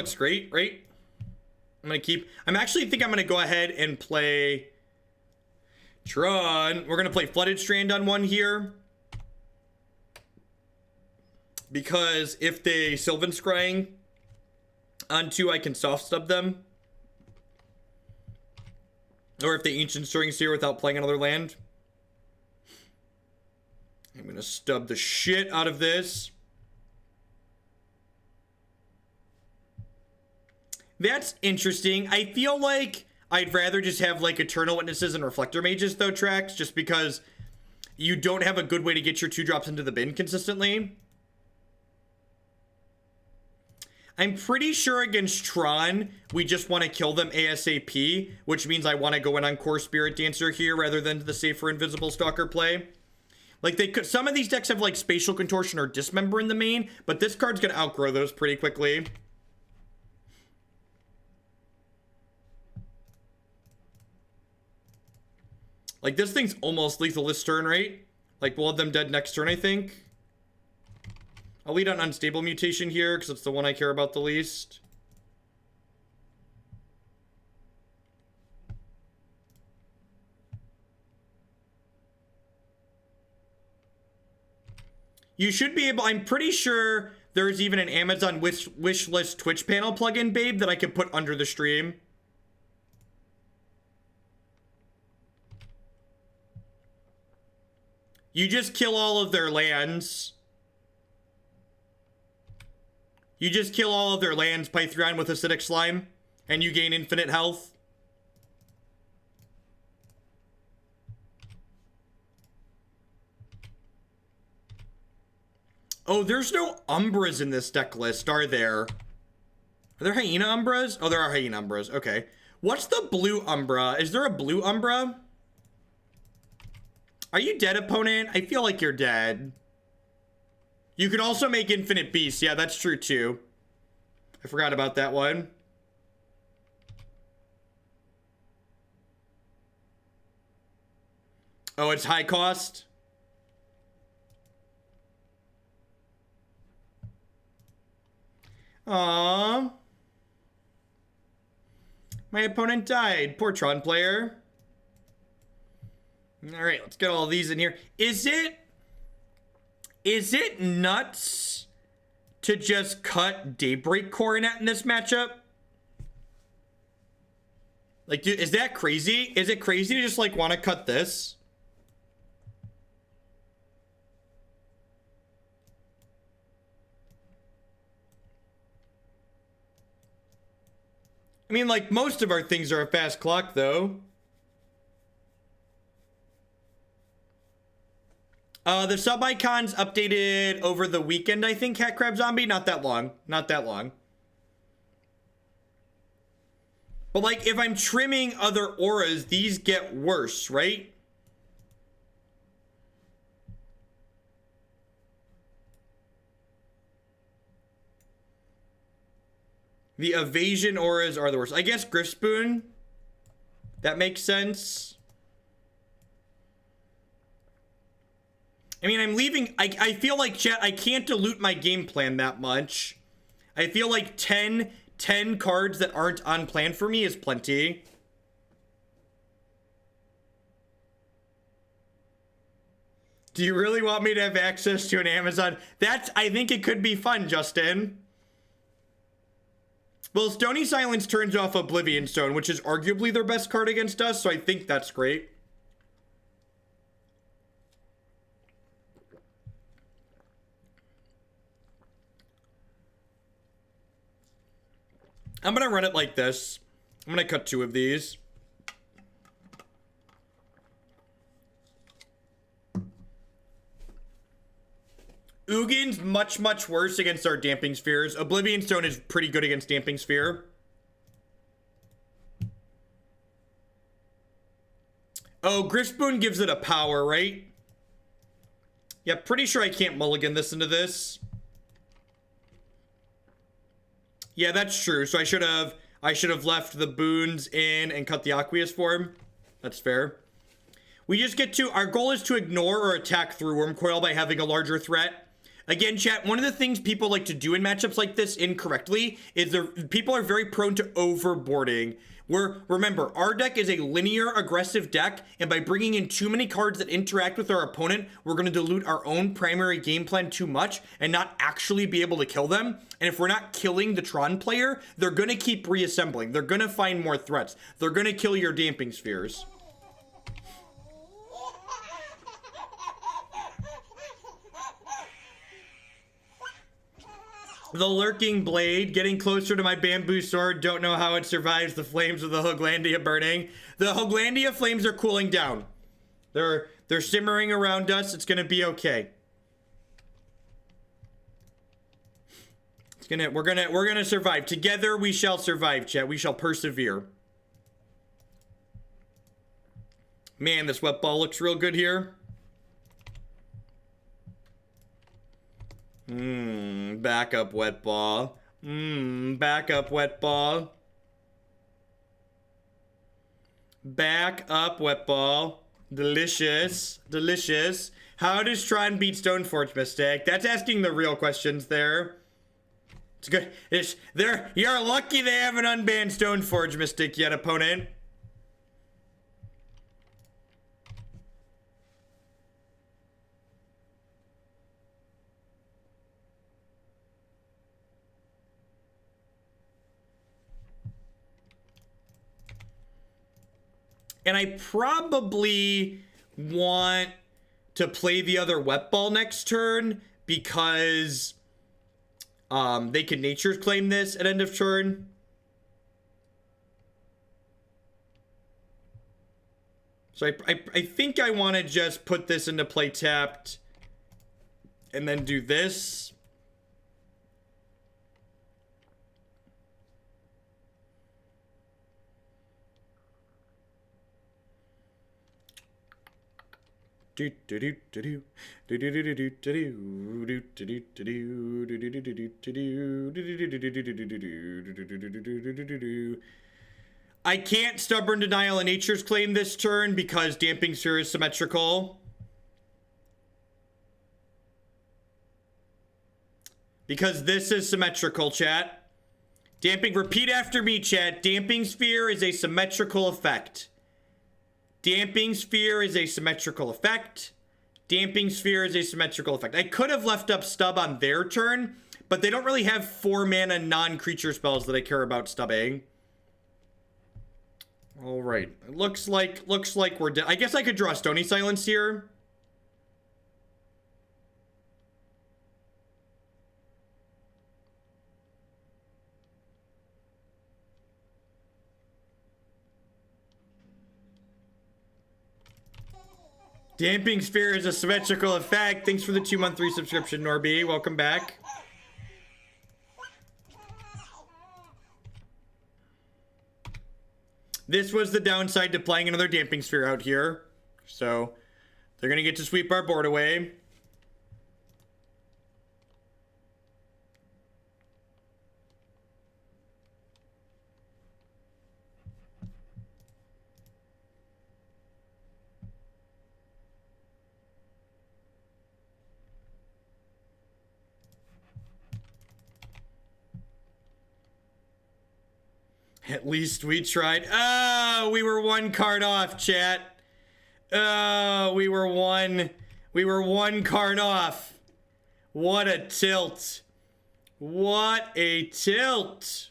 looks great, right? I'm actually think I'm gonna go ahead and play Tron. We're gonna play Flooded Strand on one here. Because if they Sylvan Scrying on two, I can soft stub them. Or if they Ancient Stirring Seer without playing another land. I'm gonna stub the shit out of this. That's interesting. I feel like I'd rather just have like Eternal Witnesses and Reflector Mages though tracks, just because you don't have a good way to get your 2-drops into the bin consistently. I'm pretty sure against Tron, we just want to kill them ASAP, which means I want to go in on Kor Spiritdancer here rather than the safer Invisible Stalker play. Like they could, some of these decks have like Spatial Contortion or Dismember in the main, but this card's gonna outgrow those pretty quickly. Like this thing's almost lethal this turn, right? Like we'll have them dead next turn, I think. I'll lead on Unstable Mutation here because it's the one I care about the least. You should be able, I'm pretty sure there's even an Amazon wish list Twitch panel plugin, babe, that I can put under the stream. You just kill all of their lands. You just kill all of their lands, Python with Acidic Slime, and you gain infinite health. Oh, there's no Umbras in this deck list, are there? Are there Hyena Umbras? Oh, there are Hyena Umbras. Okay. What's the blue Umbra? Is there a blue Umbra? Are you dead, opponent? I feel like you're dead. You can also make Infinite Beasts. Yeah, that's true, too. I forgot about that one. Oh, it's high cost? Aww. My opponent died. Poor Tron player. Alright, let's get all these in here. Is it nuts to just cut Daybreak Coronet in this matchup? Like, dude, is that crazy? Is it crazy to just, like, want to cut this? I mean, like, most of our things are a fast clock, though. The sub icons updated over the weekend, I think, Cat Crab Zombie. Not that long. Not that long. But, like, if I'm trimming other auras, these get worse, right? The evasion auras are the worst. I guess Gryff's Boon. That makes sense. I mean, I'm leaving. I feel like, chat, I can't dilute my game plan that much. I feel like 10 cards that aren't on plan for me is plenty. Do you really want me to have access to an Amazon? I think it could be fun, Justin. Well, Stony Silence turns off Oblivion Stone, which is arguably their best card against us, so I think that's great. I'm gonna run it like this. I'm gonna cut 2 of these. Ugin's much, much worse against our Damping Spheres. Oblivion Stone is pretty good against Damping Sphere. Oh, Gryff's Boon gives it a power, right? Yeah, pretty sure I can't mulligan this into this. Yeah, that's true. So I should have left the boons in and cut the Aqueous Form. That's fair. We just get to, our goal is to ignore or attack through Wormcoil by having a larger threat. Again, chat, one of the things people like to do in matchups like this incorrectly is people are very prone to overboarding. Remember, our deck is a linear aggressive deck, and by bringing in too many cards that interact with our opponent, we're going to dilute our own primary game plan too much and not actually be able to kill them. And if we're not killing the Tron player, they're going to keep reassembling. They're going to find more threats. They're going to kill your Damping Spheres. The Lurking Blade, getting closer to my bamboo sword. Don't know how it survives the flames of the Hoaglandia burning. The Hoaglandia flames are cooling down. They're simmering around us. It's gonna be okay. We're gonna survive. Together we shall survive, chat. We shall persevere. Man, this wet ball looks real good here. Back up, wet ball. Back up, wet ball. Back up, wet ball. Delicious. Delicious. How does Tron beat Stoneforge Mystic? That's asking the real questions there. It's good. You're lucky they haven't unbanned Stoneforge Mystic yet, opponent. And I probably want to play the other wet ball next turn because they can Nature's Claim this at end of turn. So I think I want to just put this into play tapped and then do this. I can't Stubborn Denial of Nature's Claim this turn because Damping Sphere is symmetrical. Because this is symmetrical, chat. Repeat after me, chat. Damping Sphere is a symmetrical effect. Damping Sphere is a symmetrical effect. Damping Sphere is a symmetrical effect. I could have left up Stub on their turn, but they don't really have 4-mana non-creature spells that I care about stubbing. All right. It looks like we're I guess I could draw Stony Silence here. Damping Sphere is a symmetrical effect. Thanks for the 2-month resubscription, Norby. Welcome back. This was the downside to playing another Damping Sphere out here. So, they're going to get to sweep our board away. At least we tried. Oh, we were one card off, chat. Oh, we were one card off. What a tilt. What a tilt.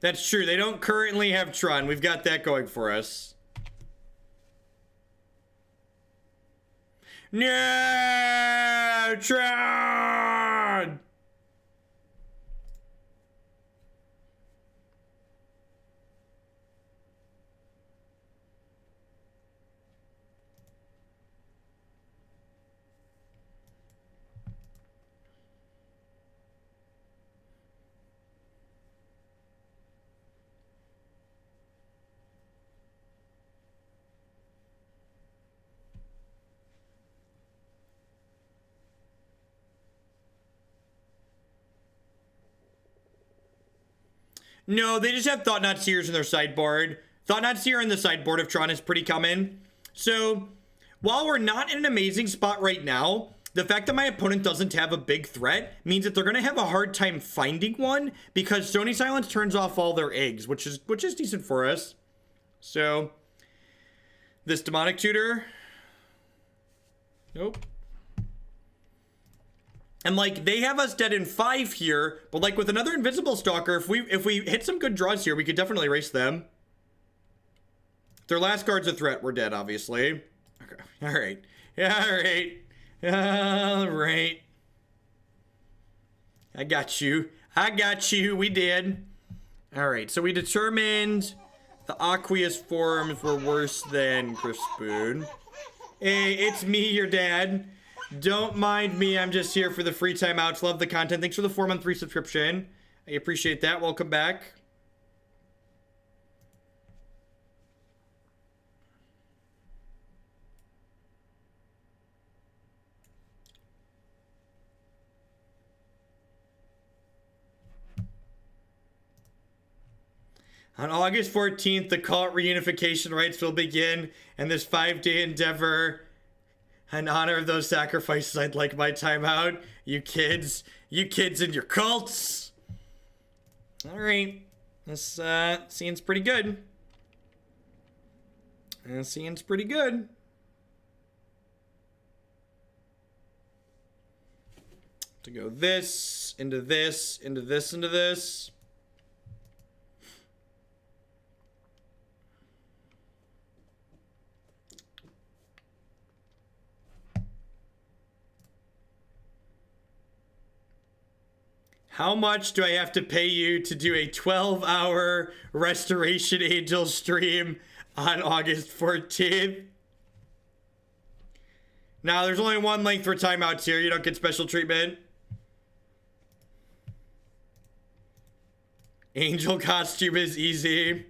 That's true. They don't currently have Tron. We've got that going for us. No! Tron! No, they just have Thought-Knot Seers in their sideboard. Thought-Knot Seer in the sideboard of Tron is pretty common. So, while we're not in an amazing spot right now, the fact that my opponent doesn't have a big threat means that they're going to have a hard time finding one because Stony Silence turns off all their eggs, which is decent for us. So, this Demonic Tutor. Nope. And like they have us dead in 5 here, but like with another Invisible Stalker, if we hit some good draws here, we could definitely race them. Their last card's a threat. We're dead, obviously. Okay. All right. Yeah. All right. All right. I got you. I got you. We did. All right. So we determined the Aqueous Forms were worse than Gryff's Boon. Hey, it's me, your dad. Don't mind me. I'm just here for the free timeouts. Love the content. Thanks for the 4-month free subscription. I appreciate that. Welcome back. On August 14th, the cult reunification rites will begin, and this 5-day endeavor, in honor of those sacrifices, I'd like my timeout. You kids and your cults. All right, this scene's pretty good. This scene's pretty good. To go this, into this, into this, into this. How much do I have to pay you to do a 12-hour Restoration Angel stream on August 14th? Now, there's only one length for timeouts here. You don't get special treatment. Angel costume is easy.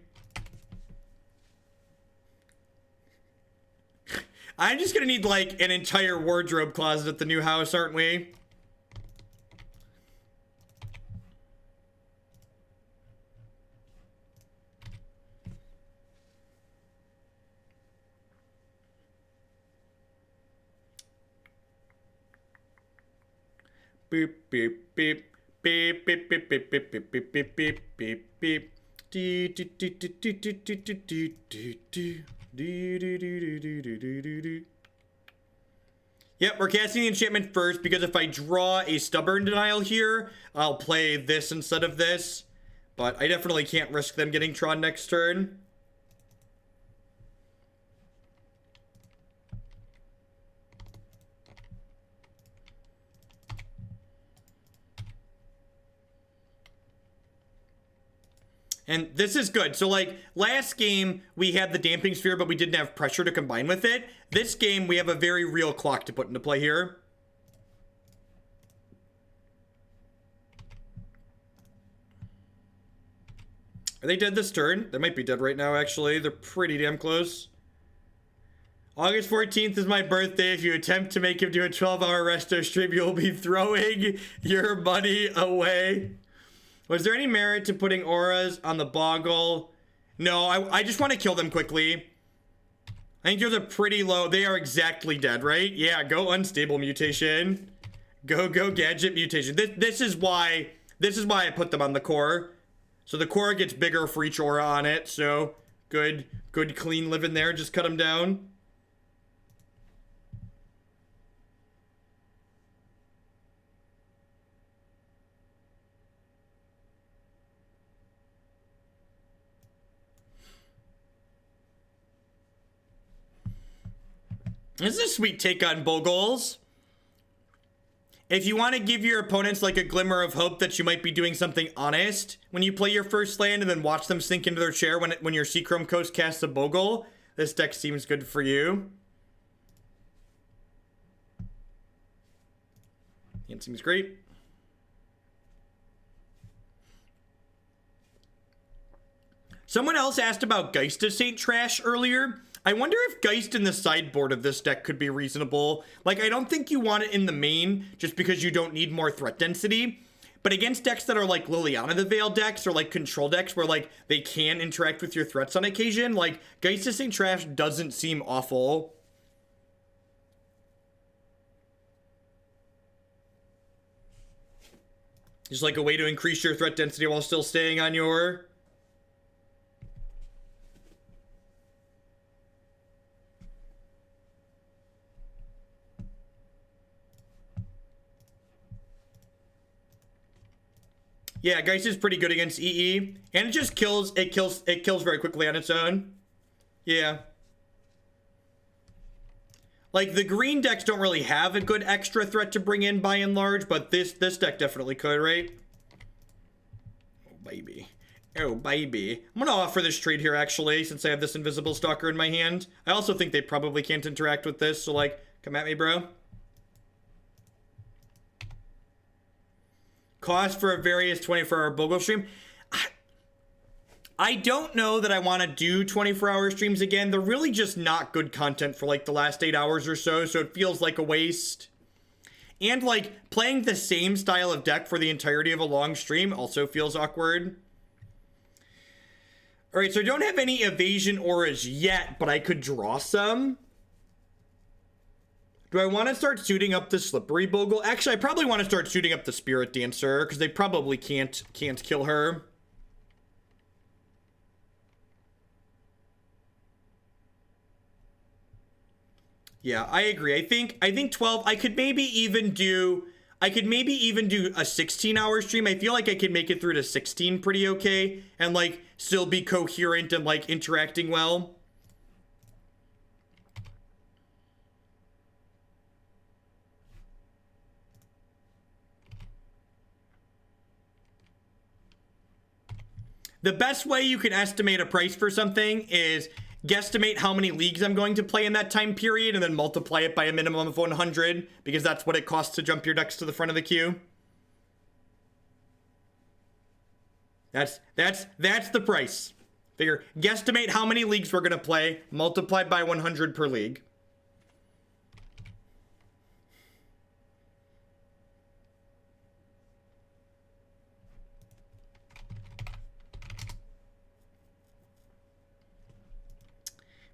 I'm just gonna need, like, an entire wardrobe closet at the new house, aren't we? Beep beep beep beep beep beep beep beep beep beep beep beep beep beep. Do do do do do do do do do do do do do do do. Yep, we're casting the enchantment first because if I draw a Stubborn Denial here, I'll play this instead of this. But I definitely can't risk them getting Tron next turn. And this is good. So, like, last game, we had the Damping Sphere, but we didn't have pressure to combine with it. This game, we have a very real clock to put into play here. Are they dead this turn? They might be dead right now, actually. They're pretty damn close. August 14th is my birthday. If you attempt to make him do a 12-hour resto stream, you'll be throwing your money away. Was there any merit to putting auras on the Boggle? No, I just want to kill them quickly. I think those are pretty low. They are exactly dead, right? Yeah, go Unstable Mutation. Go Gadget Mutation. This is why I put them on the core. So the core gets bigger for each aura on it. So good clean living there. Just cut them down. This is a sweet take on Boggles. If you want to give your opponents like a glimmer of hope that you might be doing something honest when you play your first land and then watch them sink into their chair when your Seachrome Coast casts a Bogle, this deck seems good for you. It seems great. Someone else asked about Geist of Saint Trash earlier. I wonder if Geist in the sideboard of this deck could be reasonable. Like, I don't think you want it in the main just because you don't need more threat density. But against decks that are like Liliana the Veil decks or like control decks where like they can interact with your threats on occasion, like Geist of St. Trash doesn't seem awful. Just like a way to increase your threat density while still staying on your... Yeah, Geist is pretty good against EE. And it just kills, it kills very quickly on its own. Yeah. Like, the green decks don't really have a good extra threat to bring in by and large, but this deck definitely could, right? Oh, baby. Oh, baby. I'm gonna offer this trade here, actually, since I have this Invisible Stalker in my hand. I also think they probably can't interact with this, so, like, come at me, bro. Cost for a various 24-hour Bogle stream. I don't know that I want to do 24-hour streams again. They're really just not good content for like the last 8 hours or so, so it feels like a waste. And like playing the same style of deck for the entirety of a long stream also feels awkward. All right, so I don't have any evasion auras yet, but I could draw some. Do I want to start shooting up the Slippery Bogle? Actually, I probably want to start shooting up the Spiritdancer because they probably can't kill her. Yeah, I agree. I think 12. I could maybe even do a 16-hour stream. I feel like I could make it through to 16 pretty okay and like still be coherent and like interacting well. The best way you can estimate a price for something is guesstimate how many leagues I'm going to play in that time period and then multiply it by a minimum of 100 because that's what it costs to jump your decks to the front of the queue. That's the price. Figure, guesstimate how many leagues we're going to play, multiplied by 100 per league.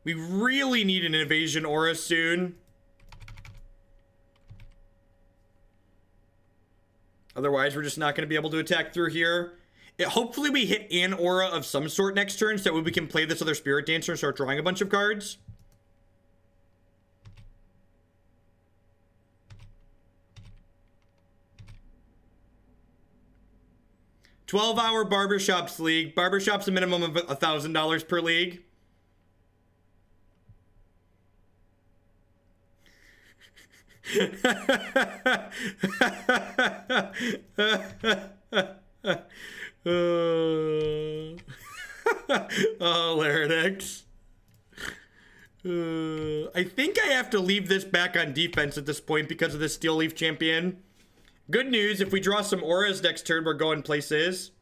We really need an evasion aura soon. Otherwise, we're just not going to be able to attack through here. Hopefully, we hit an aura of some sort next turn so that we can play this other Spiritdancer and start drawing a bunch of cards. $12-hour Barbershops League. Barbershop's a minimum of $1,000 per league. Oh, Larynx. I think I have to leave this back on defense at this point because of the Steel Leaf Champion. Good news, if we draw some auras next turn, we're going places.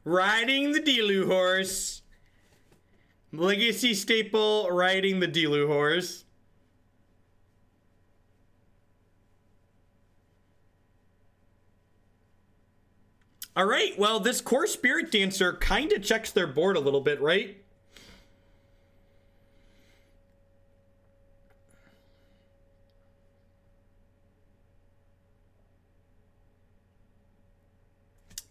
Riding the Delu horse. Legacy staple, riding the Delu horse. All right, well, this Kor Spiritdancer kind of checks their board a little bit, right?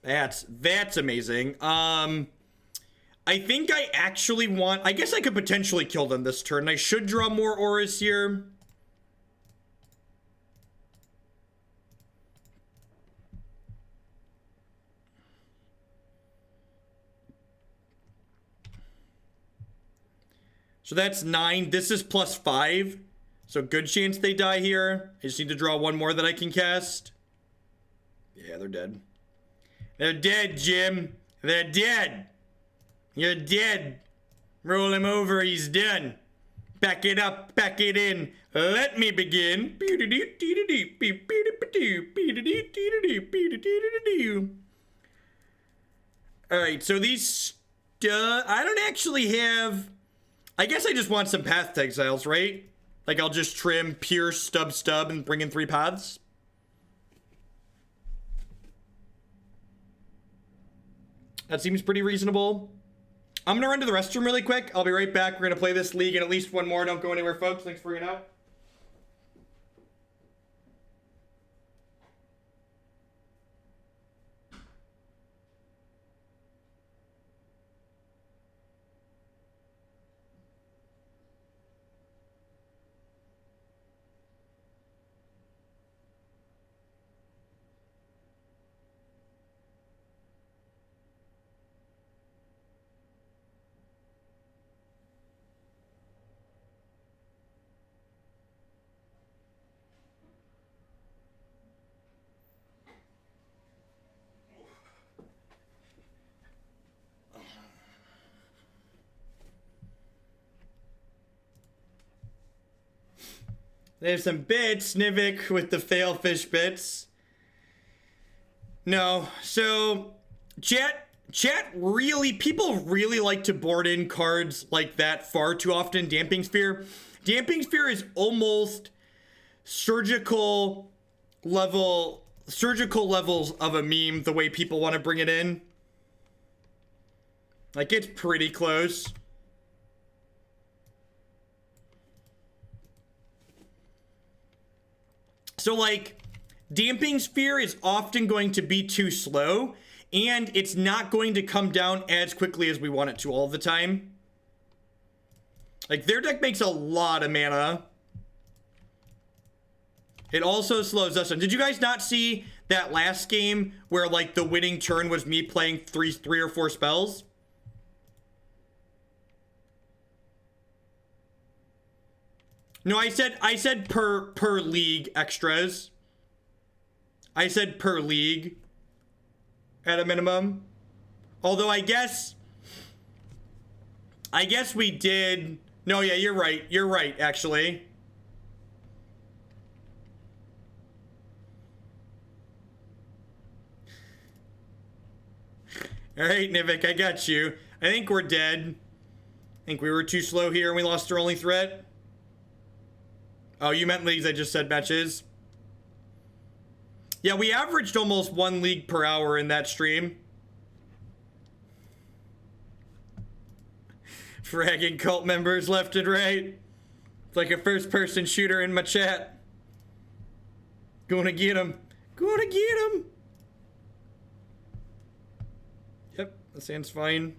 That's amazing. I think I actually want... I guess I could potentially kill them this turn. I should draw more auras here. So that's 9. This is +5. So good chance they die here. I just need to draw one more that I can cast. Yeah, they're dead. They're dead, Jim. They're dead. You're dead. Roll him over, he's done. Back it up, back it in. Let me begin. Alright, so these... I don't actually have... I guess I just want some path to exiles, right? Like, I'll just trim, pierce, stub, and bring in 3 paths. That seems pretty reasonable. I'm gonna run to the restroom really quick. I'll be right back. We're gonna play this league and at least one more. Don't go anywhere, folks. Thanks for hanging out. There's some bits, Nivik with the failfish bits. No, so chat really, people really like to board in cards like that far too often. Damping Sphere is almost surgical levels of a meme the way people want to bring it in. Like, it's pretty close. So, like, Damping Sphere is often going to be too slow, and it's not going to come down as quickly as we want it to all the time. Like, their deck makes a lot of mana. It also slows us down. Did you guys not see that last game where, like, the winning turn was me playing three or four spells? No, I said per league extras. I said per league at a minimum. Although I guess we did. No, yeah, you're right. You're right, actually. All right, Nivik, I got you. I think we're dead. I think we were too slow here and we lost our only threat. Oh, you meant leagues. I just said matches. Yeah, we averaged almost 1 league per hour in that stream. Fragging cult members left and right. It's like a first-person shooter in my chat. Gonna get him. Gonna get him. Yep, that sounds fine.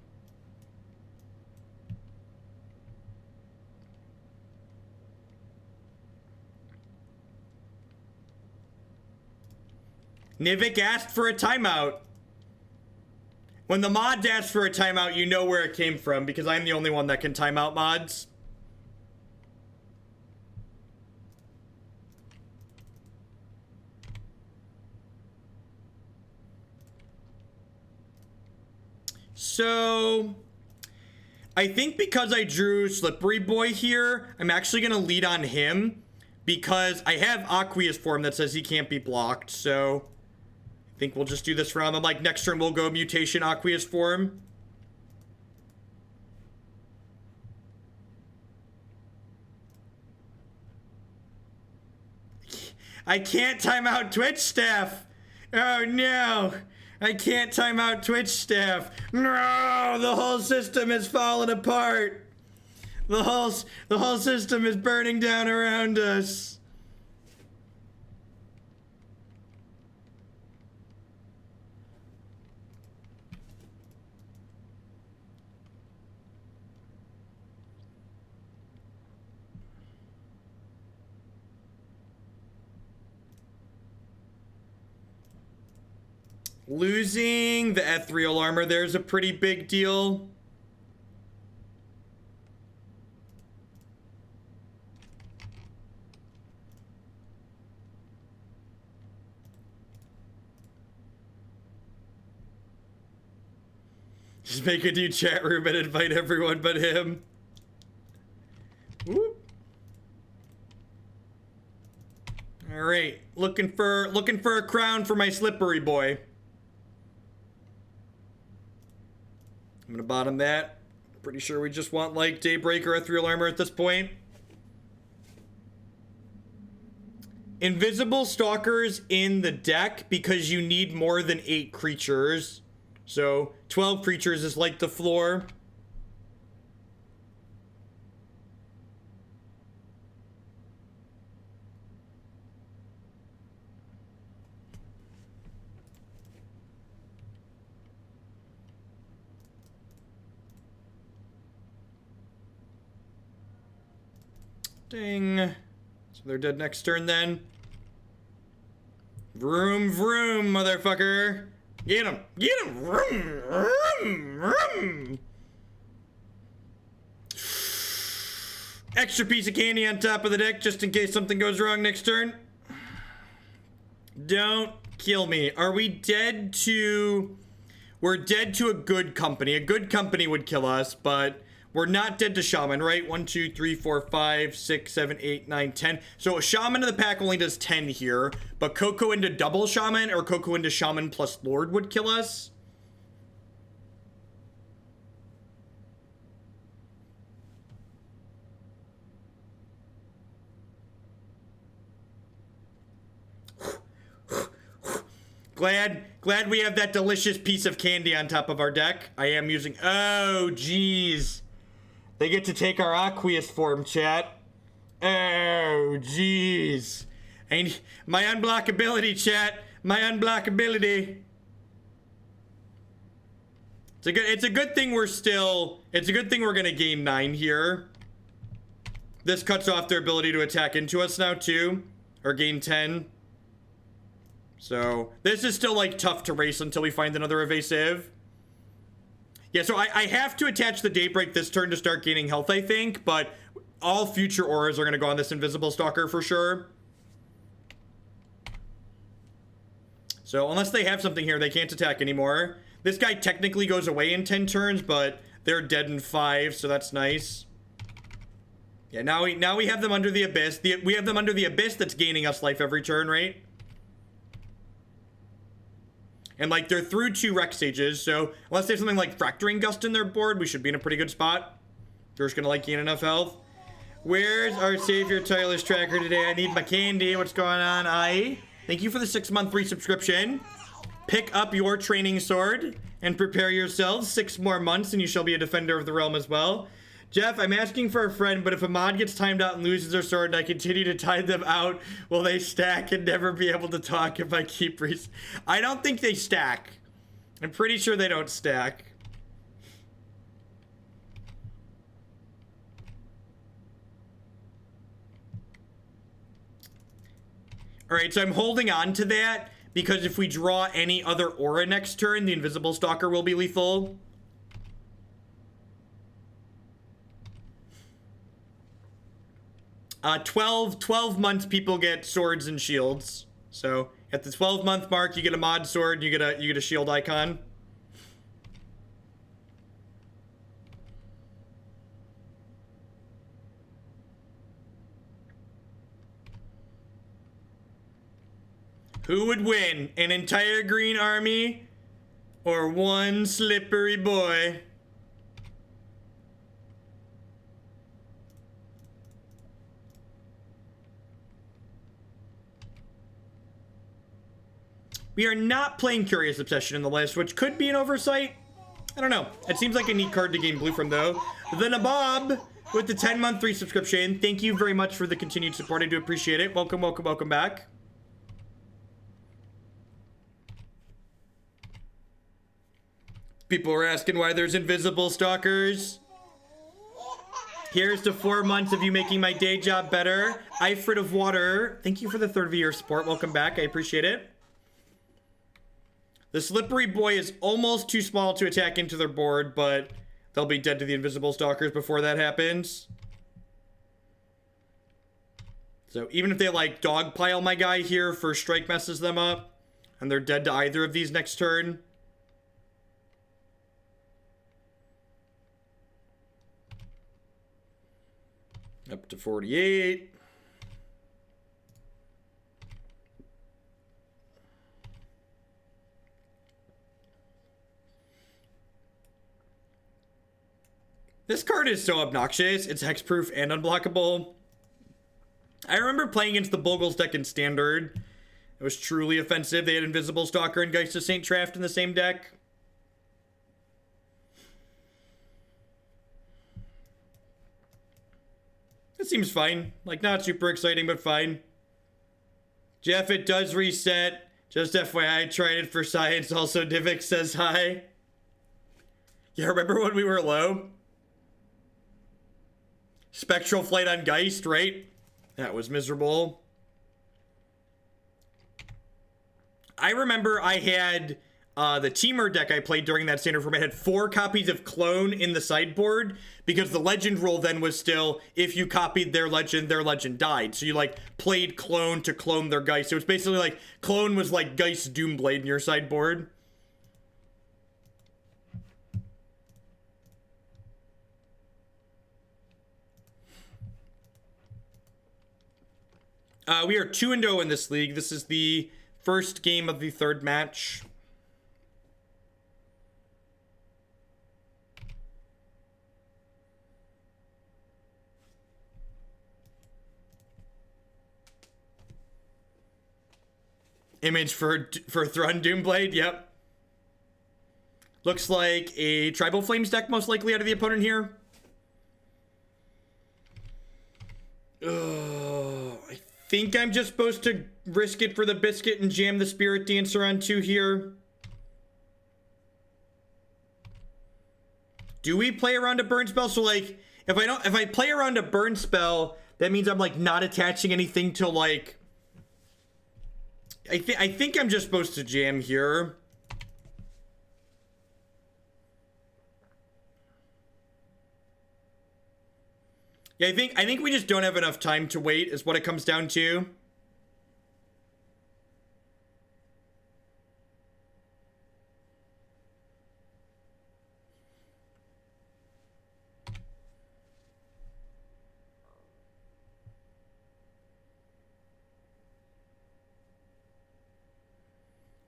Nivik asked for a timeout. When the mods ask for a timeout, you know where it came from, because I'm the only one that can time out mods. So, I think because I drew Slippery Boy here, I'm actually going to lead on him, because I have Aqueous Form that says he can't be blocked, so I think we'll just do this round. I'm like, next turn we'll go Mutation, Aqueous Form. I can't time out Twitch staff. Oh no. I can't time out Twitch staff. No, the whole system is falling apart. The whole system is burning down around us. Losing the Ethereal Armor there's a pretty big deal. Just make a new chat room and invite everyone but him. Whoop. All right, looking for a crown for my Slippery Boy. I'm gonna bottom that. Pretty sure we just want, like, Daybreak or Ethereal Armor at this point. Invisible Stalkers in the deck because you need more than 8 creatures. So 12 creatures is like the floor. Ding. So they're dead next turn then. Vroom, vroom, motherfucker. Get him. Get him. Vroom, vroom, vroom. Extra piece of candy on top of the deck just in case something goes wrong next turn. Don't kill me. Are we dead to... We're dead to a good company. A good company would kill us, but... We're not dead to Shaman, right? 1, 2, 3, 4, 5, 6, 7, 8, 9, 10. So a Shaman in the pack only does 10 here. But Coco into double Shaman or Coco into Shaman plus Lord would kill us. Glad we have that delicious piece of candy on top of our deck. I am using... Oh, jeez. They get to take our Aqueous Form, chat. Oh, jeez. And my unblockability, chat. My unblockability. It's a good thing we're still... It's a good thing we're gonna gain 9 here. This cuts off their ability to attack into us now, too. Or gain 10. So, this is still, like, tough to race until we find another evasive. Yeah, so I have to attach the Daybreak this turn to start gaining health, I think, but all future auras are going to go on this Invisible Stalker for sure. So unless they have something here, they can't attack anymore. This guy technically goes away in 10 turns, but they're dead in 5, so that's nice. Yeah, now we have them under the Abyss. We have them under the Abyss that's gaining us life every turn, right? And, like, they're through 2 Rex Sages, so unless they have something like Fracturing Gust in their board, we should be in a pretty good spot. They're just gonna, like, gain enough health. Where's our Savior Tireless Tracker today? I need my candy. What's going on? Thank you for the 6-month resubscription. Pick up your training sword and prepare yourselves. 6 more months and you shall be a defender of the realm as well. Jeff, I'm asking for a friend, but if a mod gets timed out and loses their sword and I continue to time them out, will they stack and never be able to talk if I keep I don't think they stack. I'm pretty sure they don't stack. Alright, so I'm holding on to that because if we draw any other aura next turn, the Invisible Stalker will be lethal. 12 months people get swords and shields. So at the 12-month mark, you get a mod sword, you get a shield icon. Who would win? An entire green army or one slippery boy? We are not playing Curious Obsession in the list, which could be an oversight. I don't know. It seems like a neat card to gain blue from, though. The Nabob with the 10-month resubscription. Thank you very much for the continued support. I do appreciate it. Welcome, welcome, welcome back. People were asking why there's Invisible Stalkers. Here's to 4 months of you making my day job better. Ifrit of Water, thank you for the 3rd of your support. Welcome back. I appreciate it. The Slippery Boy is almost too small to attack into their board, but they'll be dead to the Invisible Stalkers before that happens. So even if they, like, dogpile my guy here, First Strike messes them up, and they're dead to either of these next turn. Up to 48. This card is so obnoxious. It's hexproof and unblockable. I remember playing against the Boggles deck in Standard. It was truly offensive. They had Invisible Stalker and Geist of St. Traft in the same deck. It seems fine. Like, not super exciting, but fine. Jeff, it does reset. Just FYI, I tried it for science. Also, Divik says hi. Yeah, remember when we were low? Spectral Flight on Geist, right? That was miserable. I remember I had the Teamer deck I played during that standard format had 4 copies of Clone in the sideboard because the legend rule then was still if you copied their legend died. So you like played Clone to clone their Geist. So it's basically like Clone was like Geist Doomblade in your sideboard. We are 2-0 in this league. This is the first game of the 3rd match. Image for Thrun Doomblade, yep. Looks like a Tribal Flames deck most likely out of the opponent here. I think I'm just supposed to risk it for the biscuit and jam the Spiritdancer on 2 here. Do we play around a burn spell? So like, if I play around a burn spell, that means I'm like not attaching anything to like. I think I'm just supposed to jam here. Yeah, I think we just don't have enough time to wait is what it comes down to.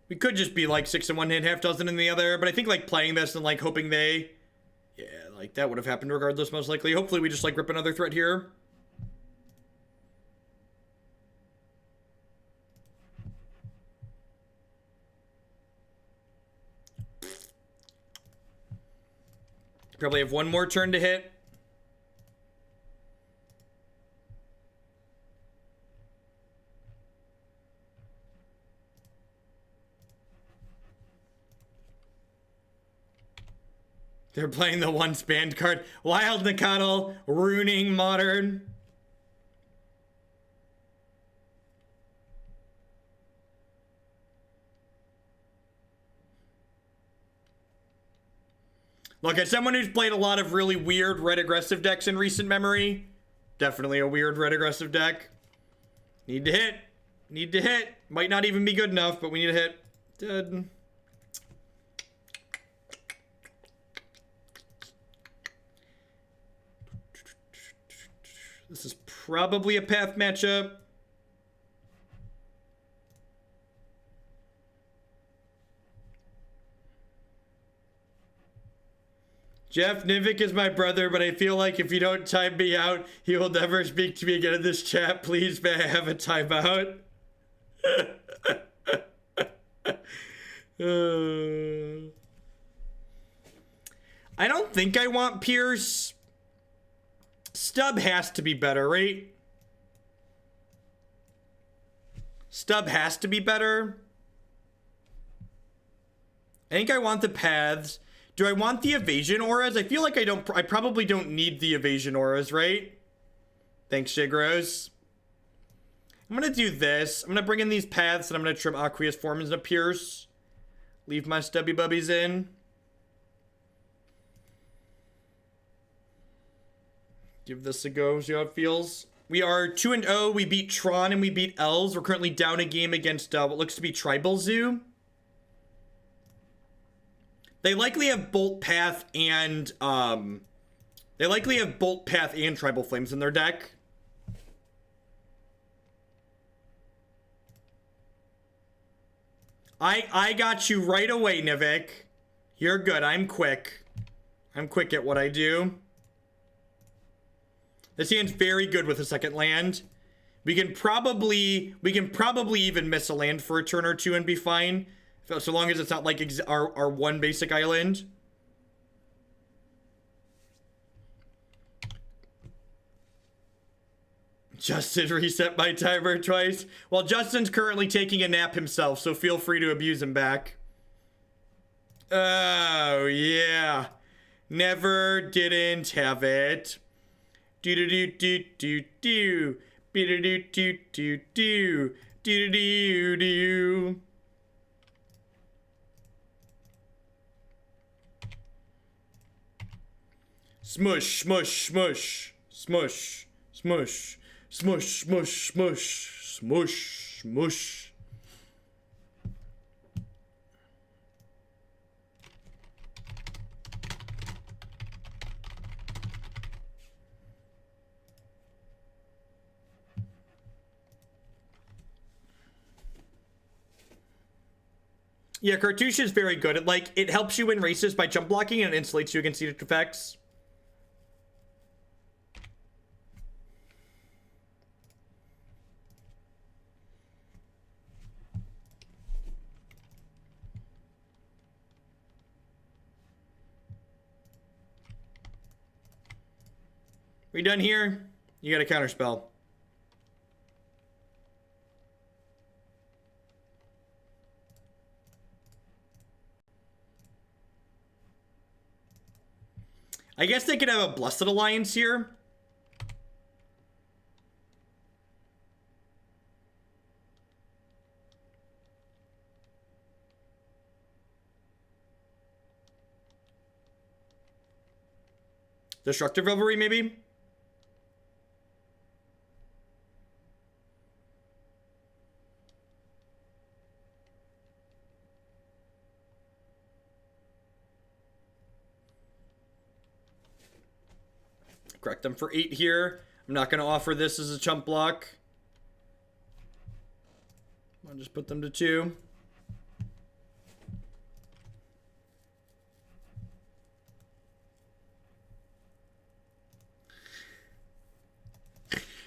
We could just be like 6 in one hand, half dozen in the other, but I think like playing this and like hoping they, yeah, like that would have happened regardless most likely. Hopefully we just like rip another threat here. Probably have one more turn to hit. They're playing the once banned card. Wild Nicodle, ruining Modern. Look, as someone who's played a lot of really weird red aggressive decks in recent memory, definitely a weird red aggressive deck. Need to hit. Need to hit. Might not even be good enough, but we need to hit. Dead. This is probably a path matchup. Jeff, Nivik is my brother, but I feel like if you don't time me out, he will never speak to me again in this chat. Please, may I have a timeout? I don't think I want Pierce. Stub has to be better, right? Stub has to be better. I think I want the paths. Do I want the evasion auras? I feel like I probably don't need the evasion auras, right? Thanks, Shigros. I'm gonna do this. I'm gonna bring in these paths and I'm gonna trim Aqueous Form and a Pierce. Leave my stubby bubbies in. Give this a go, see how it feels. We are 2-0. We beat Tron and we beat Elves. We're currently down a game against what looks to be Tribal Zoo. They likely have Bolt Path and Tribal Flames in their deck. I got you right away, Nivik. You're good. I'm quick. I'm quick at what I do. This hand's very good with a second land. We can probably even miss a land for a turn or two and be fine. So long as it's not like our one basic island. Justin reset my timer twice. Well, Justin's currently taking a nap himself, so feel free to abuse him back. Oh, yeah. Never didn't have it. Do-do-do-do-do-do. Be-do-do-do-do-do. Do-do-do-do-do. Smush, smush, smush. Smush, smush. Smush, smush, smush. Smush, smush. Yeah, Cartouche is very good. It helps you win races by jump blocking and it insulates you against edict effects. We done here? You got a counter spell. I guess they could have a Blessed Alliance here. Destructive Revelry, maybe? Correct them for 8 here. I'm not going to offer this as a chump block. I'll just put them to 2.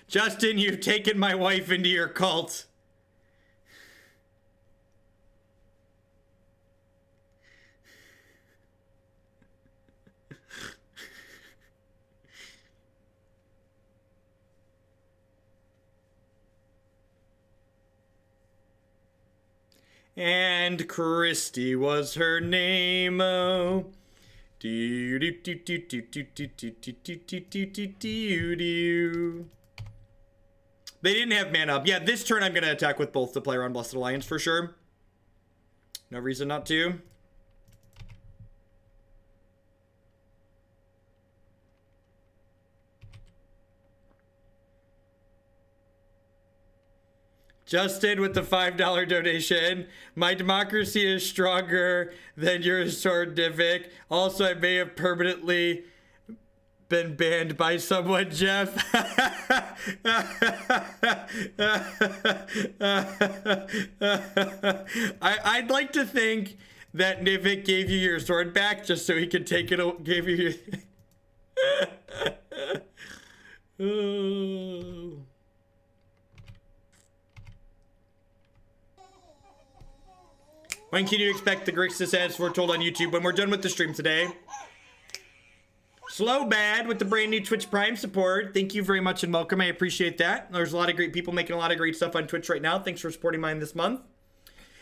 Justin, you've taken my wife into your cult. And Christy was her name, oh. Do do do do do do do do do do do do do. They didn't have mana up. Yeah, this turn I'm gonna attack with both the player on Blessed Alliance for sure. No reason not to. Justin with the $5 donation. My democracy is stronger than your swordnific. Also, I may have permanently been banned by someone, Jeff. I'd like to think that Nivik gave you your sword back just so he could take it. Gave you your. Oh. When can you expect the Grixis ads foretold on YouTube? When we're done with the stream today. Slow Bad with the brand new Twitch Prime support. Thank you very much and welcome. I appreciate that. There's a lot of great people making a lot of great stuff on Twitch right now. Thanks for supporting mine this month.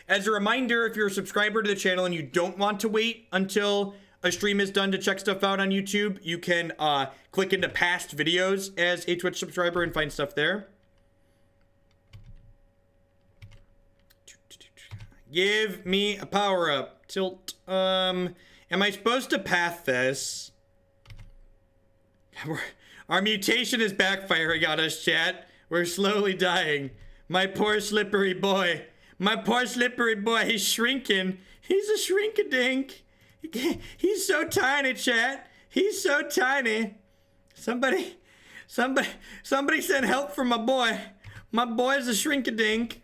As a reminder, if you're a subscriber to the channel and you don't want to wait until a stream is done to check stuff out on YouTube, you can click into past videos as a Twitch subscriber and find stuff there. Give me a power up. Tilt. Am I supposed to path this? Our mutation is backfiring on us, chat. We're slowly dying. My poor slippery boy. My poor slippery boy. He's shrinking. He's a shrink-a-dink. He's so tiny, chat. He's so tiny. Somebody send help for my boy. My boy's a shrink-a-dink.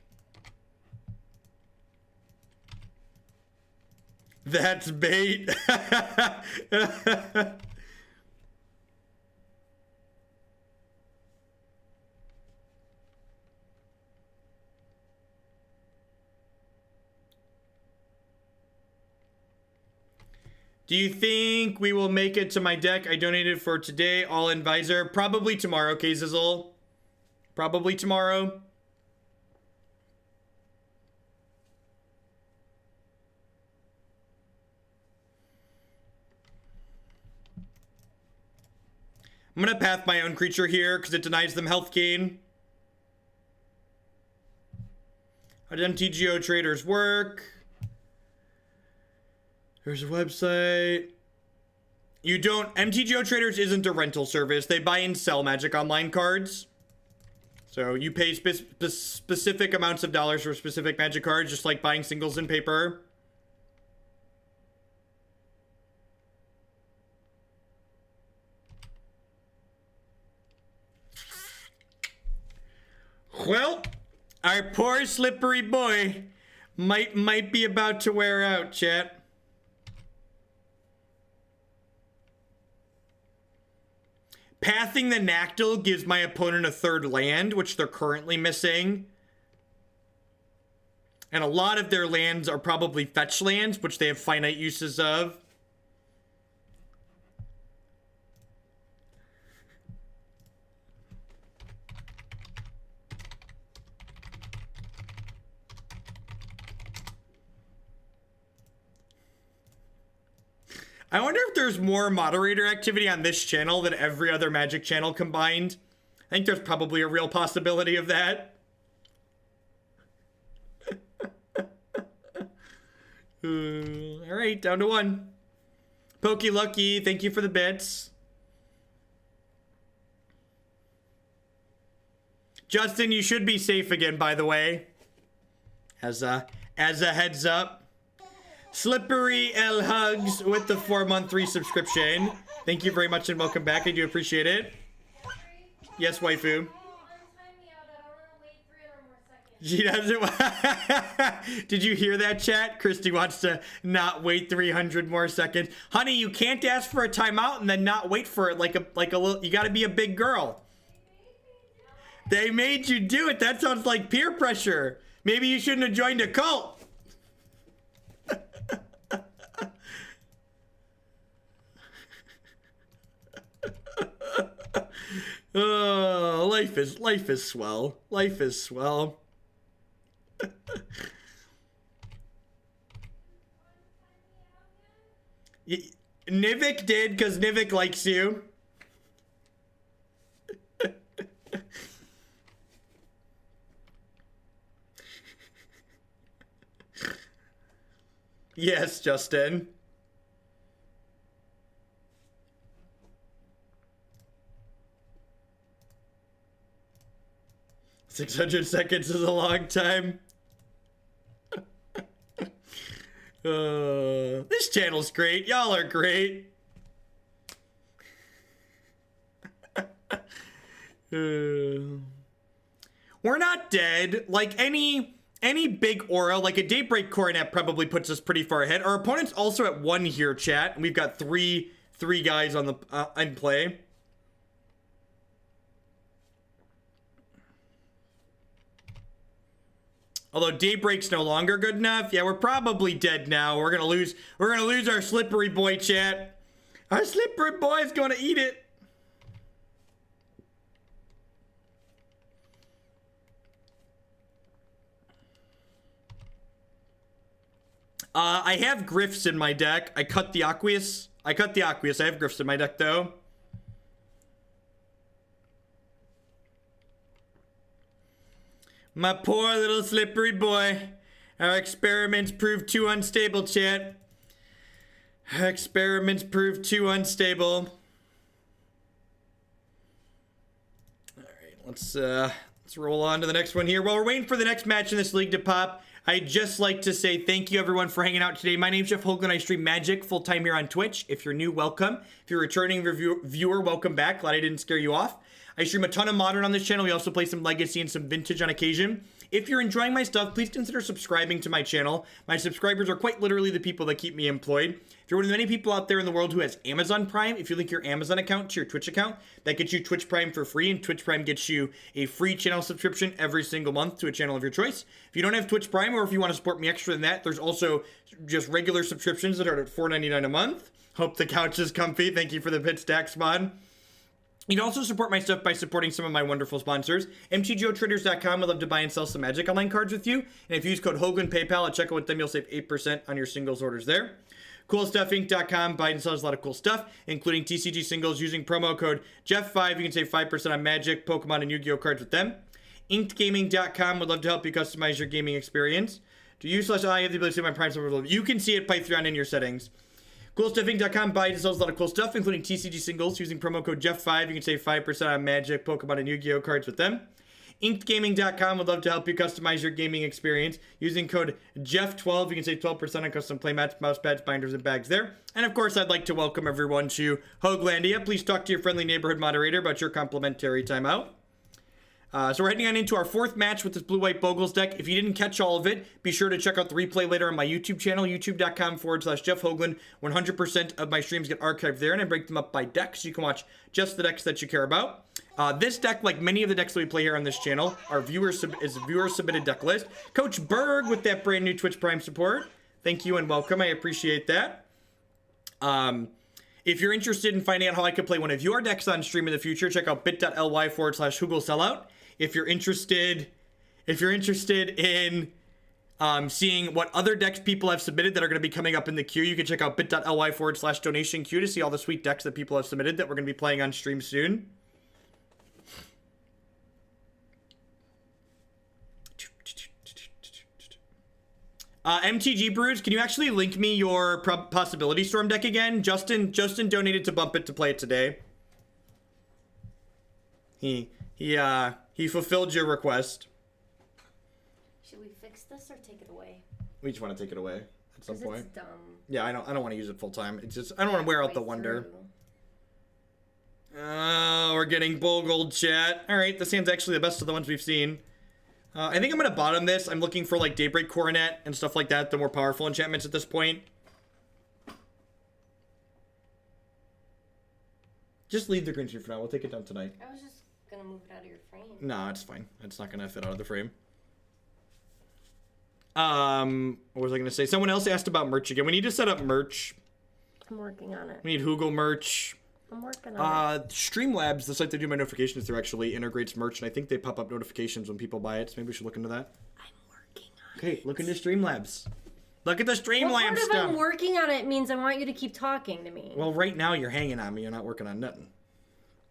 That's bait. Do you think we will make it to my deck I donated for today? All in visor. Probably tomorrow, Kzizzle. Probably tomorrow. I'm gonna path my own creature here because it denies them health gain. How do MTGO traders work? There's a website. You don't... MTGO traders isn't a rental service. They buy and sell Magic Online cards. So you pay specific amounts of dollars for specific Magic cards, just like buying singles in paper. Well, our poor slippery boy might be about to wear out, chat. Pathing the Nactyl gives my opponent a third land, which they're currently missing. And a lot of their lands are probably fetch lands, which they have finite uses of. I wonder if there's more moderator activity on this channel than every other Magic channel combined. I think there's probably a real possibility of that. All right, down to 1. Pokey Lucky, thank you for the bits. Justin, you should be safe again, by the way. As a heads up. Slippery L Hugs with the 4-month resubscription. Thank you very much and welcome back. I do appreciate it. Yes, waifu. She doesn't. Did you hear that, chat? Christy wants to not wait 300 more seconds. Honey, you can't ask for a timeout and then not wait for it like a little. You got to be a big girl. They made you do it. That sounds like peer pressure. Maybe you shouldn't have joined a cult. Oh, life is swell. Life is swell. Nivik did because Nivik likes you. Yes, Justin. $600 seconds is a long time. This channel's great. Y'all are great. We're not dead. Like any big aura, like a Daybreak Coronet probably puts us pretty far ahead. Our opponent's also at 1 here, chat, and we've got three guys on the in play. Although Daybreak's no longer good enough. Yeah, we're probably dead now. We're gonna lose our slippery boy, chat. Our slippery boy is gonna eat it. I have Gryffs in my deck. I cut the Aqueous. I have Gryffs in my deck though. My poor little slippery boy. Our experiments proved too unstable, chat. Our experiments proved too unstable. Alright, let's roll on to the next one here. While we're waiting for the next match in this league to pop, I'd just like to say thank you everyone for hanging out today. My name's Jeff Hogan. I stream Magic full-time here on Twitch. If you're new, welcome. If you're a returning viewer, welcome back. Glad I didn't scare you off. I stream a ton of Modern on this channel. We also play some Legacy and some Vintage on occasion. If you're enjoying my stuff, please consider subscribing to my channel. My subscribers are quite literally the people that keep me employed. If you're one of the many people out there in the world who has Amazon Prime, if you link your Amazon account to your Twitch account, that gets you Twitch Prime for free, and Twitch Prime gets you a free channel subscription every single month to a channel of your choice. If you don't have Twitch Prime, or if you want to support me extra than that, there's also just regular subscriptions that are at $4.99 a month. Hope the couch is comfy. Thank you for the pit stack mod. You can also support my stuff by supporting some of my wonderful sponsors. MTGOtraders.com would love to buy and sell some Magic Online cards with you. And if you use code Hoagland PayPal at checkout with them, you'll save 8% on your singles orders there. CoolStuffInc.com buys and sells a lot of cool stuff, including TCG singles using promo code Jeff5. You can save 5% on Magic, Pokemon, and Yu-Gi-Oh cards with them. InkedGaming.com would love to help you customize your gaming experience. Do you /I have the ability to see my Prime Server? You can see it Python in your settings. CoolStuffInc.com buys and sells a lot of cool stuff, including TCG singles using promo code Jeff5. You can save 5% on Magic, Pokemon, and Yu-Gi-Oh cards with them. InkedGaming.com would love to help you customize your gaming experience using code Jeff12. You can save 12% on custom playmats, mouse pads, binders, and bags there. And of course, I'd like to welcome everyone to Hoaglandia. Please talk to your friendly neighborhood moderator about your complimentary timeout. So we're heading on into our fourth match with this blue-white Boggles deck. If you didn't catch all of it, be sure to check out the replay later on my YouTube channel, youtube.com/Jeff Hoagland. 100% of my streams get archived there, and I break them up by deck, so you can watch just the decks that you care about. This deck, like many of the decks that we play here on this channel, is a viewer-submitted deck list. Coach Berg with that brand new Twitch Prime support. Thank you and welcome. I appreciate that. If you're interested in finding out how I could play one of your decks on stream in the future, check out bit.ly/HoogleSellout. If you're interested in seeing what other decks people have submitted that are going to be coming up in the queue, you can check out bit.ly/donation queue to see all the sweet decks that people have submitted that we're going to be playing on stream soon. MTG Brews, can you actually link me your Possibility Storm deck again? Justin donated to Bump It to play it today. He fulfilled your request. Should we fix this or take it away? We just want to take it away at some point. It's dumb. Yeah, I don't want to use it full time. It's just I don't want to wear out the wonder. We're getting Bogle chat. All right, this hand's actually the best of the ones we've seen. I think I'm gonna bottom this. I'm looking for like Daybreak Coronet and stuff like that, the more powerful enchantments at this point. Just leave the green screen for now. We'll take it down tonight. I was just gonna move it out of your frame. No, it's fine. It's not gonna fit out of the frame. What was I gonna say? Someone else asked about merch again. We need to set up merch. I'm working on it. We need Hoogle merch. I'm working on it. Streamlabs, the site that do my notifications through, actually integrates merch, and I think they pop up notifications when people buy it, so maybe we should look into that. I'm working on it. Okay, look into Streamlabs. Look at the Streamlabs what part stuff. of I'm working on it means I want you to keep talking to me. Well, right now you're hanging on me. You're not working on nothing.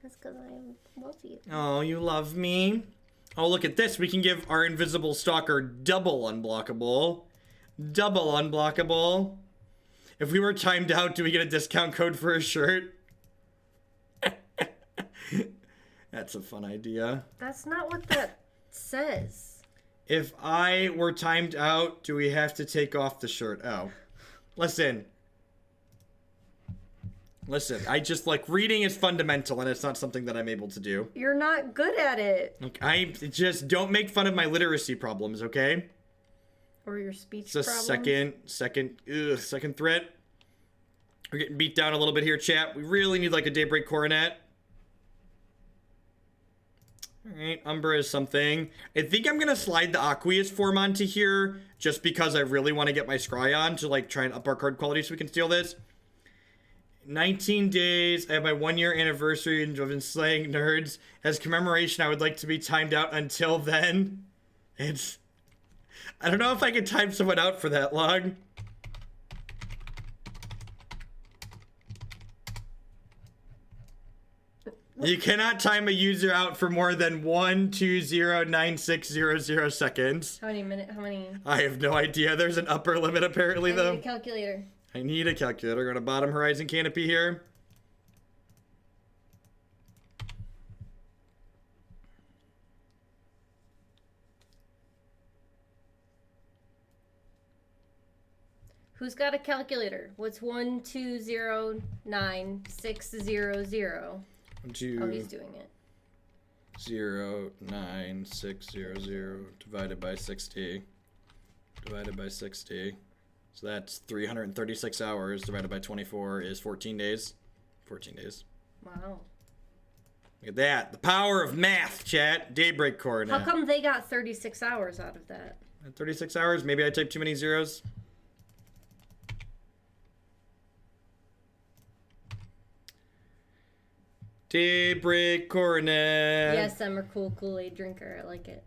That's because I love you. Oh, you love me? Oh, look at this. We can give our Invisible Stalker double unblockable. Double unblockable. If we were timed out, do we get a discount code for a shirt? That's a fun idea. That's not what that says. If I were timed out, do we have to take off the shirt? Oh. Listen, I just like reading is fundamental and it's not something that I'm able to do. You're not good at it. Look, I just don't make fun of my literacy problems, okay? Or your speech it's problems. Second threat. We're getting beat down a little bit here, chat. We really need like a Daybreak Coronet. Alright, Umbra is something. I think I'm gonna slide the Aqueous Form onto here just because I really want to get my Scry on to like try and up our card quality so we can steal this. 19 days. I have my 1-year anniversary and I've been slaying nerds. As commemoration, I would like to be timed out until then. I don't know if I can time someone out for that long. You cannot time a user out for more than 1209600 seconds. How many? I have no idea. There's an upper limit apparently though. I need a calculator. I need a calculator. Going to bottom Horizon Canopy here. Who's got a calculator? What's 1209600? Oh, he's doing it. 0.9600 divided by 60. Divided by 60. So that's 336 hours divided by 24 is 14 days. 14 days. Wow. Look at that. The power of math, chat. Daybreak Coronet. How come they got 36 hours out of that? 36 hours? Maybe I typed too many zeros. Daybreak Coronet. Yes, I'm a cool Kool-Aid drinker. I like it.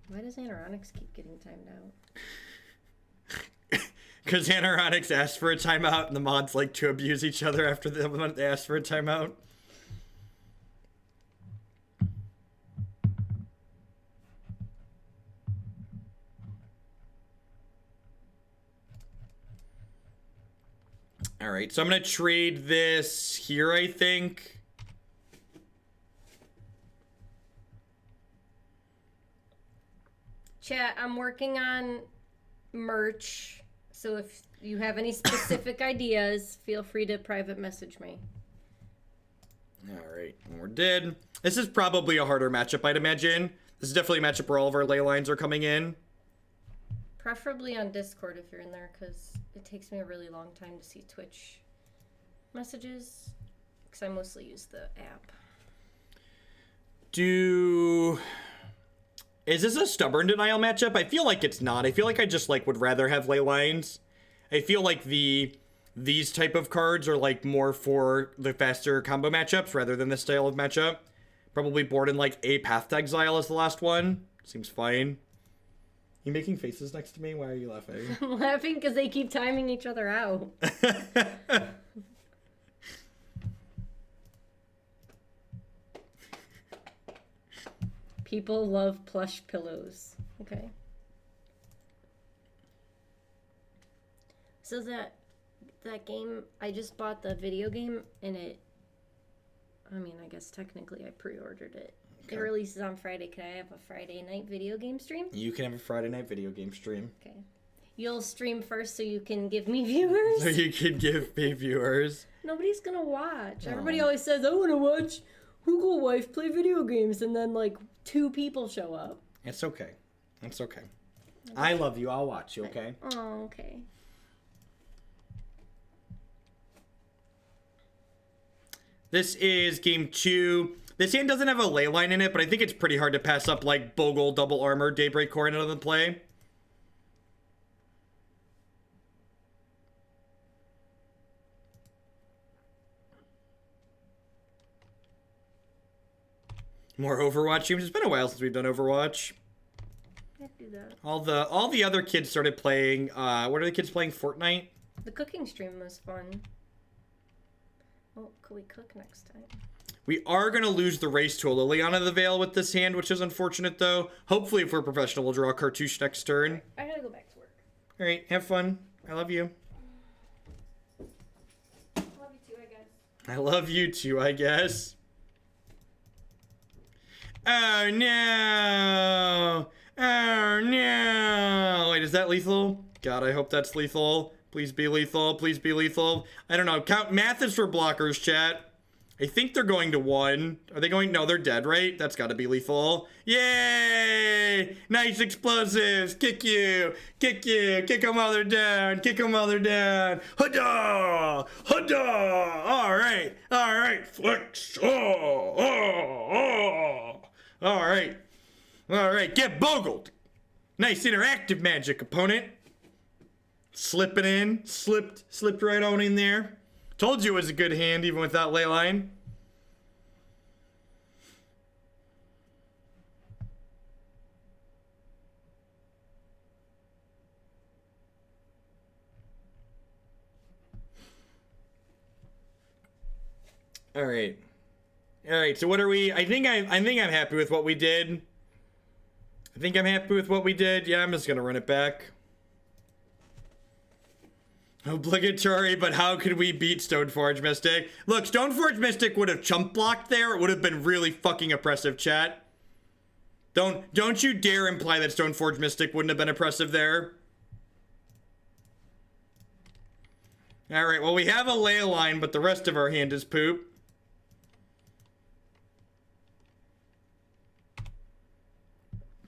Why does Anoronics keep getting timed out? Because Anoronics asked for a timeout and the mods like to abuse each other after they asked for a timeout. All right, so I'm going to trade this here, I think. Chat, I'm working on merch, so if you have any specific ideas, feel free to private message me. All right, and we're dead. This is probably a harder matchup, I'd imagine. This is definitely a matchup where all of our ley lines are coming in. Preferably on Discord if you're in there, because it takes me a really long time to see Twitch messages, because I mostly use the app. Is this a stubborn denial matchup? I feel like it's not. I feel like I just like would rather have ley lines. I feel like these type of cards are like more for the faster combo matchups rather than this style of matchup. Probably board in like a Path to Exile as the last one. Seems fine. You making faces next to me? Why are you laughing? I'm laughing because they keep timing each other out. People love plush pillows. Okay. So that game, I just bought the video game, and I guess technically I pre-ordered it. Okay. It releases on Friday. Can I have a Friday night video game stream? You can have a Friday night video game stream. Okay. You'll stream first so you can give me viewers? So you can give me viewers. Nobody's gonna watch. Oh. Everybody always says, I want to watch Google Wife play video games, and then like 2 people show up. It's okay. It's okay. I love you. I'll watch you, okay? Oh, okay. This is game 2. This hand doesn't have a ley line in it, but I think it's pretty hard to pass up like Bogle, Double Armor, Daybreak Coronet on the play. More Overwatch streams. It's been a while since we've done Overwatch. I do that. All the other kids started playing. What are the kids playing? Fortnite. The cooking stream was fun. Oh, could we cook next time? We are gonna lose the race to a Liliana of the Veil with this hand, which is unfortunate though. Hopefully, if we're professional, we'll draw a Cartouche next turn. I gotta go back to work. All right, have fun. I love you. Love you too, I guess. I love you too, I guess. Oh no! Oh no! Wait, is that lethal? God, I hope that's lethal. Please be lethal. Please be lethal. I don't know. Math is for blockers, chat. I think they're going to 1. Are they going? No, they're dead, right? That's got to be lethal. Yay! Nice explosives. Kick you. Kick you. Kick them while they're down. Kick them while they're down. Huddah! Huddah! All right. All right. Flex. Oh. All right. All right. Get bogled. Nice interactive magic, opponent. Slip it in. Slipped right on in there. Told you it was a good hand even without Leyline. All right. All right, so what are we? I think I'm happy with what we did. Yeah, I'm just going to run it back. Obligatory, but how could we beat Stoneforge Mystic? Look, Stoneforge Mystic would have chump blocked there. It would have been really fucking oppressive, chat. Don't you dare imply that Stoneforge Mystic wouldn't have been oppressive there. Alright, well, we have a ley line, but the rest of our hand is poop.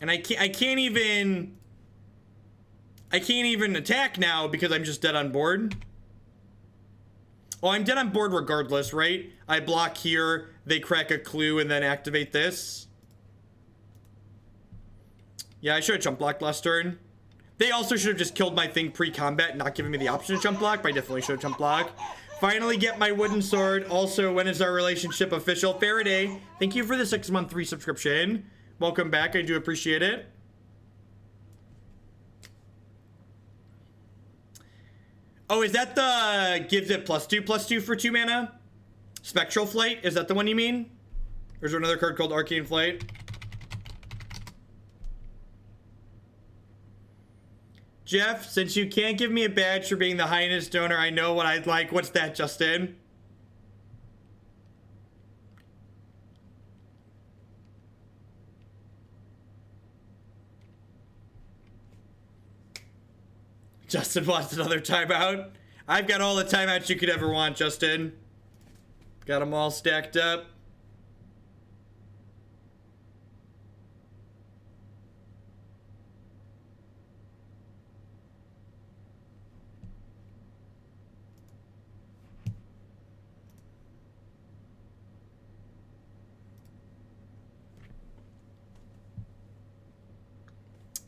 And I can't even attack now because I'm just dead on board. Oh, I'm dead on board regardless, right? I block here, they crack a clue, and then activate this. Yeah, I should have jump blocked last turn. They also should have just killed my thing pre-combat, not giving me the option to jump block, but I definitely should have jump block. Finally get my wooden sword. Also, when is our relationship official? Faraday, thank you for the 6-month resubscription. Welcome back, I do appreciate it. Oh, is that the gives it +2/+2 for 2 mana? Spectral Flight, is that the one you mean? Or is there another card called Arcane Flight? Jeff, since you can't give me a badge for being the highest donor, I know what I'd like. What's that, Justin? Justin wants another timeout. I've got all the timeouts you could ever want, Justin. Got them all stacked up.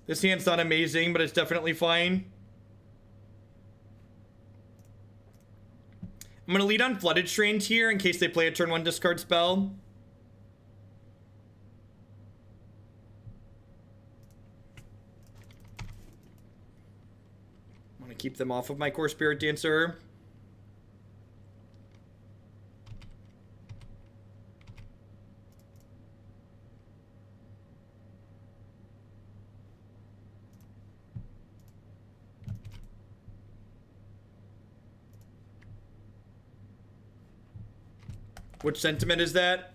This hand's not amazing, but it's definitely fine. I'm going to lead on Flooded Strand here in case they play a turn 1 discard spell. I want to keep them off of my Kor Spiritdancer. Which sentiment is that?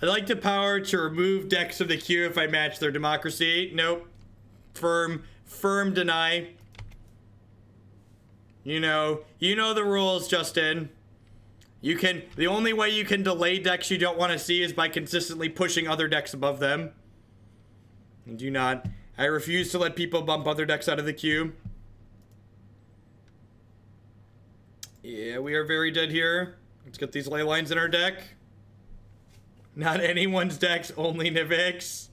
I like the power to remove decks of the queue if I match their democracy. Nope. Firm deny. You know the rules, Justin. The only way you can delay decks you don't want to see is by consistently pushing other decks above them. I refuse to let people bump other decks out of the queue. Yeah, we are very dead here. Let's get these ley lines in our deck. Not anyone's decks, only Nivix.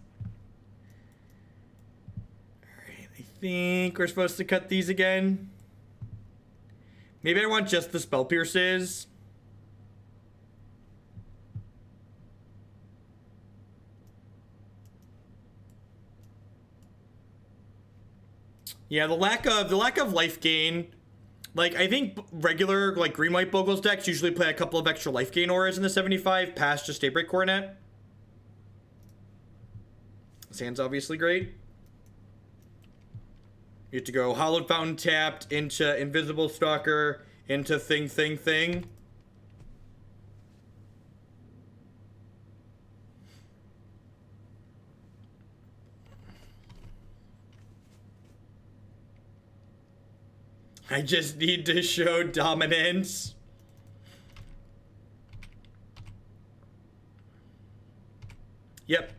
Alright, I think we're supposed to cut these again. Maybe I want just the Spell Pierces. Yeah, the lack of life gain. Like, I think regular, like, green-white Boggles decks usually play a couple of extra life gain auras in the 75 past just Daybreak Coronet. This hand's obviously great. You have to go Hallowed Fountain tapped into Invisible Stalker into thing. I just need to show dominance. Yep.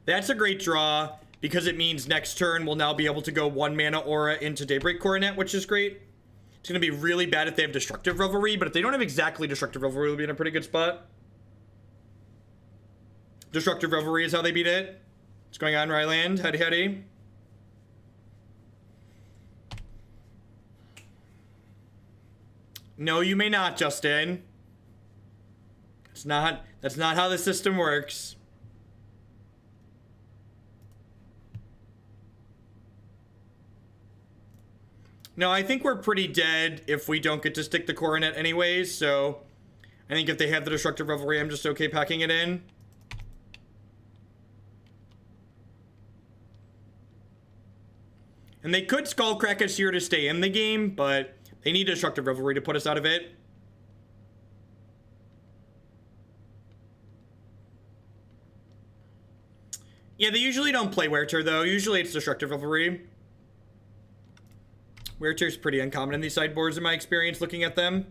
That's a great draw because it means next turn we'll now be able to go 1 mana aura into Daybreak Coronet, which is great. It's going to be really bad if they have Destructive Revelry, but if they don't have exactly Destructive Revelry, we'll be in a pretty good spot. Destructive Revelry is how they beat it. What's going on, Ryland? Howdy. No, you may not, Justin. That's not how the system works. No, I think we're pretty dead if we don't get to stick the Coronet anyways, so I think if they have the Destructive Revelry, I'm just okay packing it in. And they could Skullcrack us here to stay in the game, but they need Destructive Revelry to put us out of it. Yeah, they usually don't play Weretear, though. Usually it's Destructive Revelry. Weretear's pretty uncommon in these sideboards, in my experience, looking at them.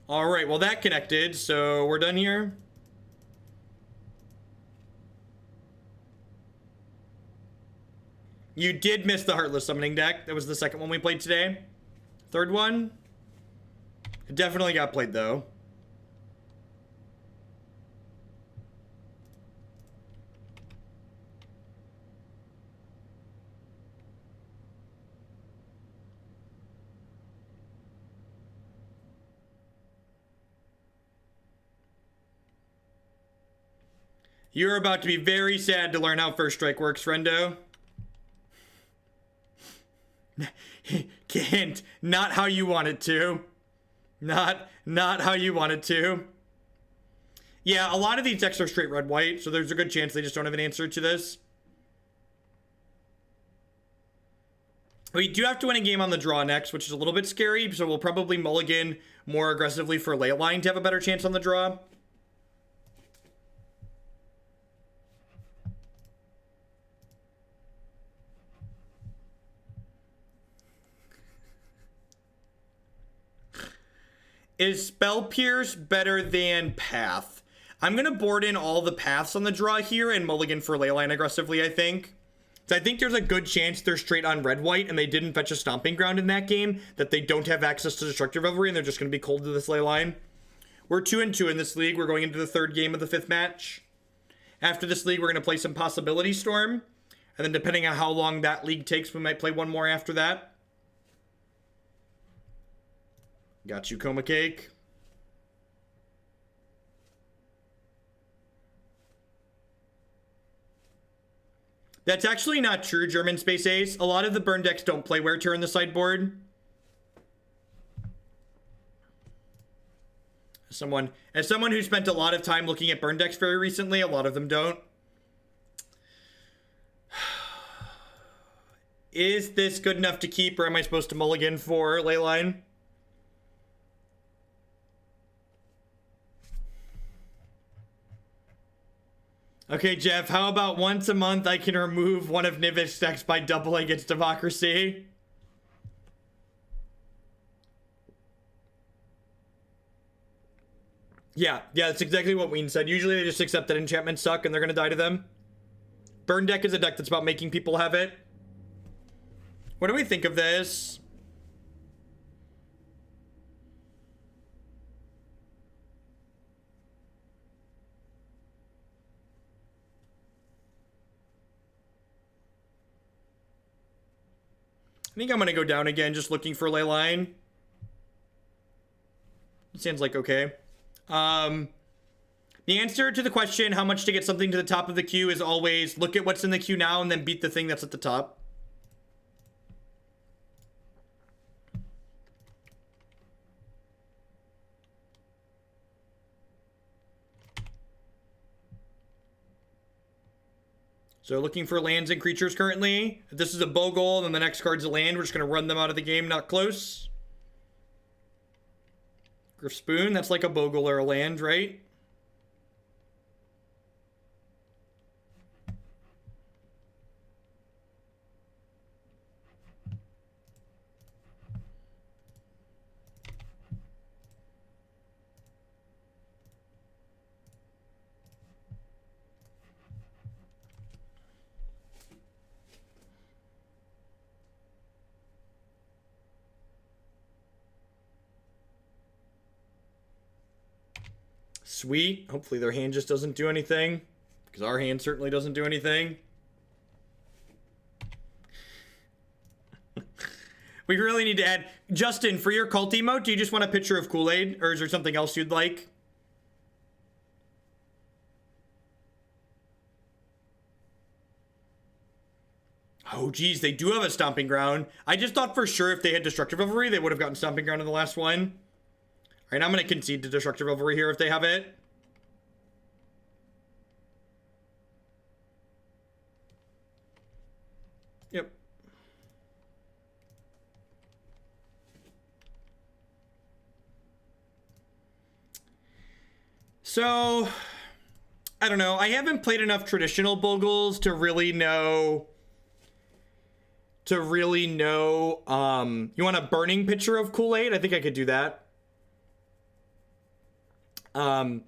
Alright, well that connected, so we're done here. You did miss the Heartless Summoning deck. That was the second one we played today. Third one? It definitely got played, though. You're about to be very sad to learn how First Strike works, friendo. Can't. Not how you want it to. Not how you want it to. Yeah, a lot of these decks are straight red-white, so there's a good chance they just don't have an answer to this. We do have to win a game on the draw next, which is a little bit scary, so we'll probably mulligan more aggressively for Leyline to have a better chance on the draw. Is Spell Pierce better than Path? I'm going to board in all the paths on the draw here and mulligan for Leyline aggressively, I think. So I think there's a good chance they're straight on red-white and they didn't fetch a Stomping Ground in that game, that they don't have access to Destructive Revelry and they're just going to be cold to this Leyline. We're 2-2 in this league. We're going into the third game of the fifth match. After this league, we're going to play some Possibility Storm. And then depending on how long that league takes, we might play one more after that. Got you, Coma Cake. That's actually not true, German Space Ace. A lot of the burn decks don't play Weretear in the sideboard. As someone who spent a lot of time looking at burn decks very recently, a lot of them don't. Is this good enough to keep, or am I supposed to mulligan for Leyline? Okay, Jeff, how about once a month I can remove one of Nivish's decks by doubling its Democracy? Yeah, that's exactly what Ween said. Usually they just accept that enchantments suck and they're gonna die to them. Burn deck is a deck that's about making people have it. What do we think of this? I think I'm gonna go down again, just looking for Leyline. Sounds like okay. The answer to the question, how much to get something to the top of the queue, is always look at what's in the queue now and then beat the thing that's at the top. So looking for lands and creatures currently. If this is a Bogle, then the next card's a land. We're just going to run them out of the game, not close. Gryff Spoon, that's like a Bogle or a land, right? Sweet. Hopefully their hand just doesn't do anything, because our hand certainly doesn't do anything. We really need to add... Justin, for your cult emote, do you just want a picture of Kool-Aid? Or is there something else you'd like? Oh, geez, they do have a Stomping Ground. I just thought for sure if they had Destructive Revelry, they would have gotten Stomping Ground in the last one. All right, I'm going to concede to Destructive Revelry here if they have it. Yep. So, I don't know. I haven't played enough traditional Boggles to really know... you want a burning picture of Kool-Aid? I think I could do that. I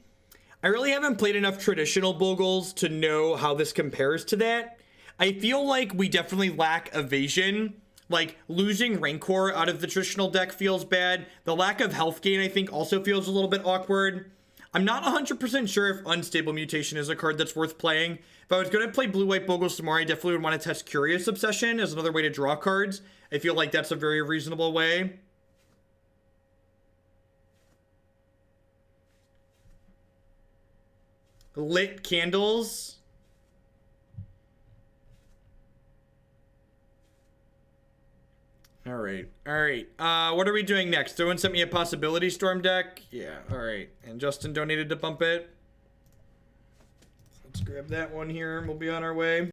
really haven't played enough traditional Boggles to know how this compares to that. I feel like we definitely lack evasion. Like, losing Rancor out of the traditional deck feels bad. The lack of health gain, I think, also feels a little bit awkward. I'm not 100% sure if Unstable Mutation is a card that's worth playing. If I was going to play Blue-White Boggles tomorrow, I definitely would want to test Curious Obsession as another way to draw cards. I feel like that's a very reasonable way. Lit Candles. All right. What are we doing next? Someone sent me a Possibility Storm deck. Yeah, all right. And Justin donated to bump it. Let's grab that one here and we'll be on our way.